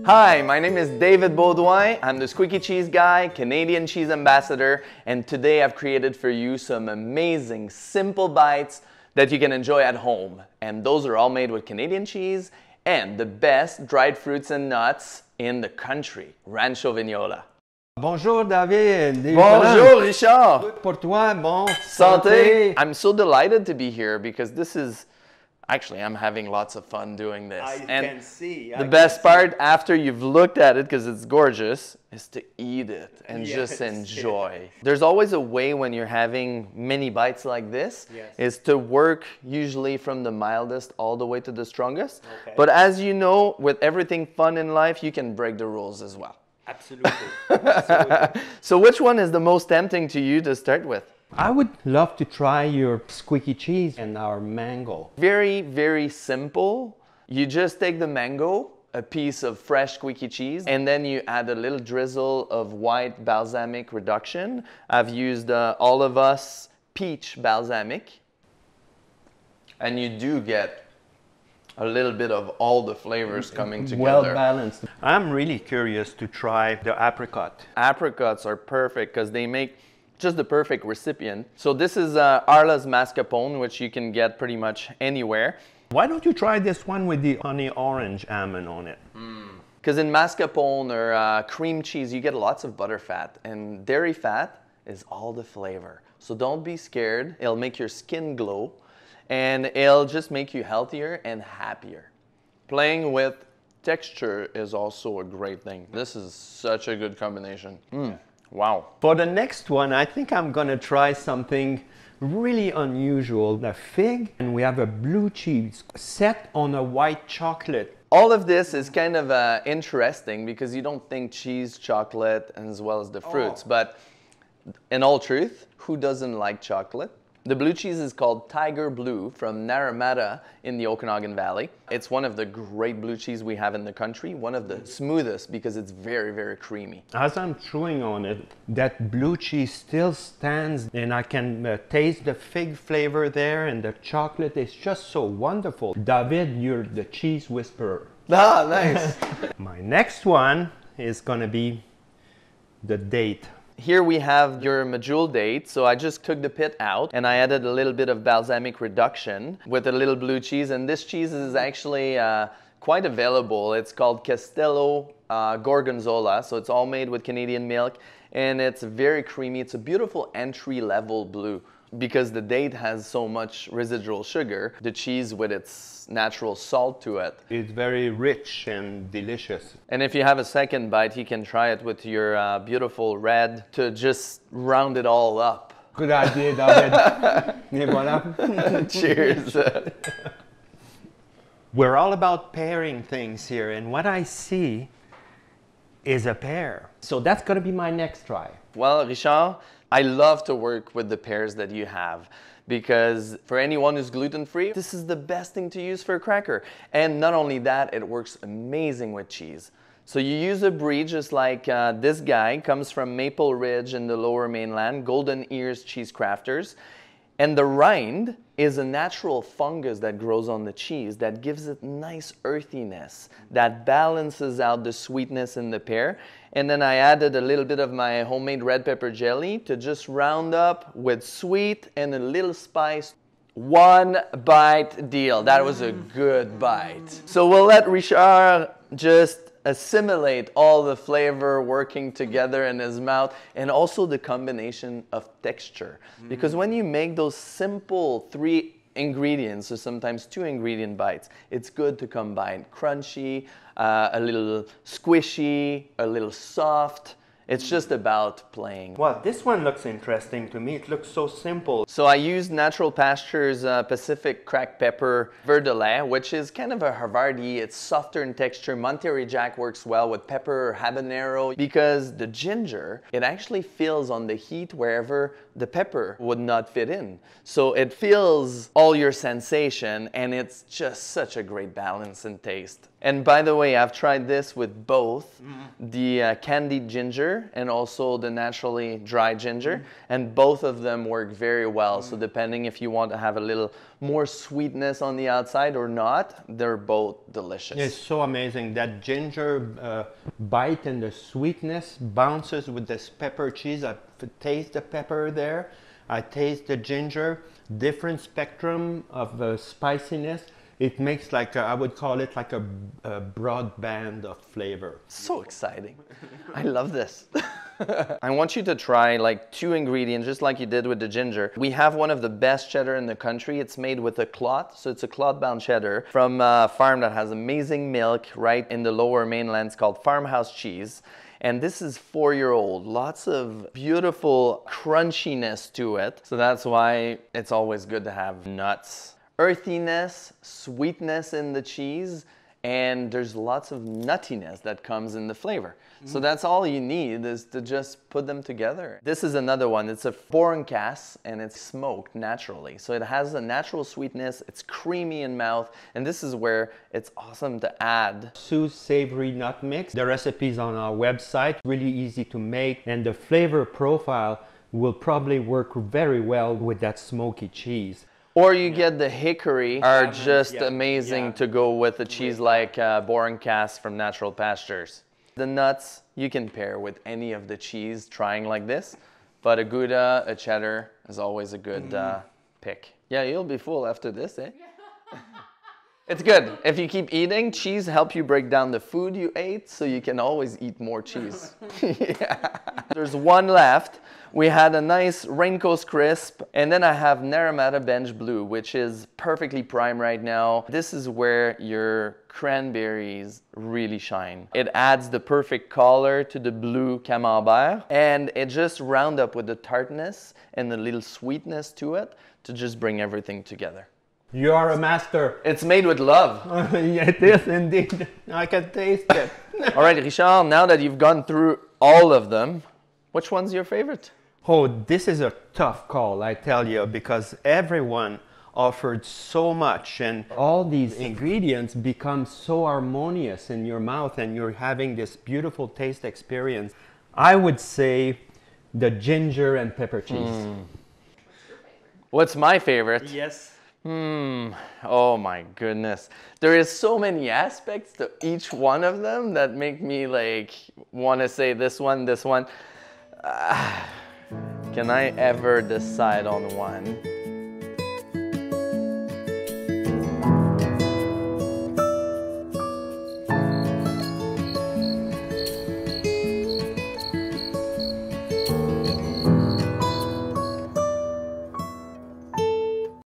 Hi, my name is David Baudouin. I'm the Squeaky Cheese Guy, Canadian Cheese Ambassador, and today I've created for you some amazing, simple bites that you can enjoy at home. And those are all made with Canadian cheese and the best dried fruits and nuts in the country, Rancho Vignola. Bonjour David. Bonjour Richard. Good pour toi, bon. Santé. I'm so delighted to be here because this is, actually I'm having lots of fun doing this. I can see. The best part after you've looked at it, because it's gorgeous, is to eat it and just enjoy. There's always a way when you're having many bites like this, is to work usually from the mildest all the way to the strongest. Okay. But as you know, with everything fun in life, you can break the rules as well. Absolutely. Absolutely. So which one is the most tempting to you to start with? I would love to try your squeaky cheese and our mango. Very, very simple. You just take the mango, a piece of fresh squeaky cheese, and then you add a little drizzle of white balsamic reduction. I've used All of Us peach balsamic. And you do get a little bit of all the flavors coming together. Well balanced. I'm really curious to try the apricot. Apricots are perfect because they make just the perfect recipient. So this is Arla's mascarpone, which you can get pretty much anywhere. Why don't you try this one with the honey orange almond on it? Because in mascarpone or cream cheese, you get lots of butter fat, and dairy fat is all the flavor. So don't be scared. It'll make your skin glow, and it'll just make you healthier and happier. Playing with texture is also a great thing. This is such a good combination. Wow. For the next one, I think I'm gonna try something really unusual. The fig, and we have a blue cheese set on a white chocolate. All of this is kind of interesting because you don't think cheese, chocolate, as well as the fruits. But in all truth, who doesn't like chocolate? The blue cheese is called Tiger Blue from Naramata in the Okanagan Valley. It's one of the great blue cheese we have in the country, one of the smoothest because it's very, very creamy. As I'm chewing on it, that blue cheese still stands, and I can taste the fig flavor there, and the chocolate is just so wonderful. David, you're the cheese whisperer. Ah, nice. My next one is gonna be the date. Here we have your medjool date. So I just took the pit out and I added a little bit of balsamic reduction with a little blue cheese. And this cheese is actually quite available. It's called Castello Gorgonzola. So it's all made with Canadian milk and it's very creamy. It's a beautiful entry-level blue because the date has so much residual sugar. The cheese with its natural salt to it. It's very rich and delicious. And if you have a second bite, you can try it with your beautiful red to just round it all up. Good idea, David. Et voilà. Cheers. We're all about pairing things here, and what I see is a pear. So that's gonna be my next try. Well, Richard, I love to work with the pears that you have because for anyone who's gluten-free, this is the best thing to use for a cracker. And not only that, it works amazing with cheese. So you use a brie just like this guy, comes from Maple Ridge in the Lower Mainland, Golden Ears Cheese Crafters. And the rind is a natural fungus that grows on the cheese that gives it nice earthiness, that balances out the sweetness in the pear. And then I added a little bit of my homemade red pepper jelly to just round up with sweet and a little spice. One bite deal. That was a good bite. So we'll let Richard just assimilate all the flavor working together in his mouth and also the combination of texture. Because when you make those simple 3 ingredients or sometimes 2 ingredient bites, it's good to combine crunchy, a little squishy, a little soft. It's just about playing. Well, this one looks interesting to me. It looks so simple. So I used Natural Pastures Pacific Cracked Pepper Verdelet, which is kind of a Havarti. It's softer in texture. Monterey Jack works well with pepper or habanero because the ginger, it actually fills on the heat wherever the pepper would not fit in. So it fills all your sensation and it's just such a great balance in taste. And by the way, I've tried this with both the candied ginger ginger and also the naturally dry ginger, and both of them work very well. So depending if you want to have a little more sweetness on the outside or not, they're both delicious. It's so amazing. That ginger bite and the sweetness bounces with this pepper cheese. I taste the pepper there. I taste the ginger, different spectrum of spiciness. It makes like I would call it like a broad band of flavor. So exciting. I love this. I want you to try like 2 ingredients, just like you did with the ginger. We have one of the best cheddar in the country. It's made with a cloth, so it's a cloth-bound cheddar from a farm that has amazing milk right in the lower mainland. It's called Farmhouse Cheese. And this is 4-year-old. Lots of beautiful crunchiness to it. So that's why it's always good to have nuts. Earthiness, sweetness in the cheese, and there's lots of nuttiness that comes in the flavor. So that's all you need is to just put them together. This is another one. It's a foreign cast and it's smoked naturally. So it has a natural sweetness, it's creamy in mouth, and this is where it's awesome to add Sue's Savory Nut Mix. The recipe's on our website, really easy to make, and the flavor profile will probably work very well with that smoky cheese. Or you get the hickory, are just amazing to go with a cheese like Bourne Cast from Natural Pastures. The nuts, you can pair with any of the cheese trying like this, but a Gouda, a cheddar is always a good pick. Yeah, you'll be full after this, eh? It's good. If you keep eating, cheese helps you break down the food you ate, so you can always eat more cheese. Yeah. There's one left. We had a nice Rain Coast Crisp, and then I have Naramata Bench Blue, which is perfectly prime right now. This is where your cranberries really shine. It adds the perfect color to the blue camembert, and it just rounds up with the tartness and the little sweetness to it to just bring everything together. You are a master. It's made with love. It is indeed. I can taste it. All right, Richard, now that you've gone through all of them, which one's your favorite? Oh, this is a tough call, I tell you, because everyone offered so much and all these ingredients become so harmonious in your mouth and you're having this beautiful taste experience. I would say the ginger and pepper cheese. What's my favorite? Yes. Oh my goodness. There is so many aspects to each one of them that make me like want to say this one, this one. Can I ever decide on one?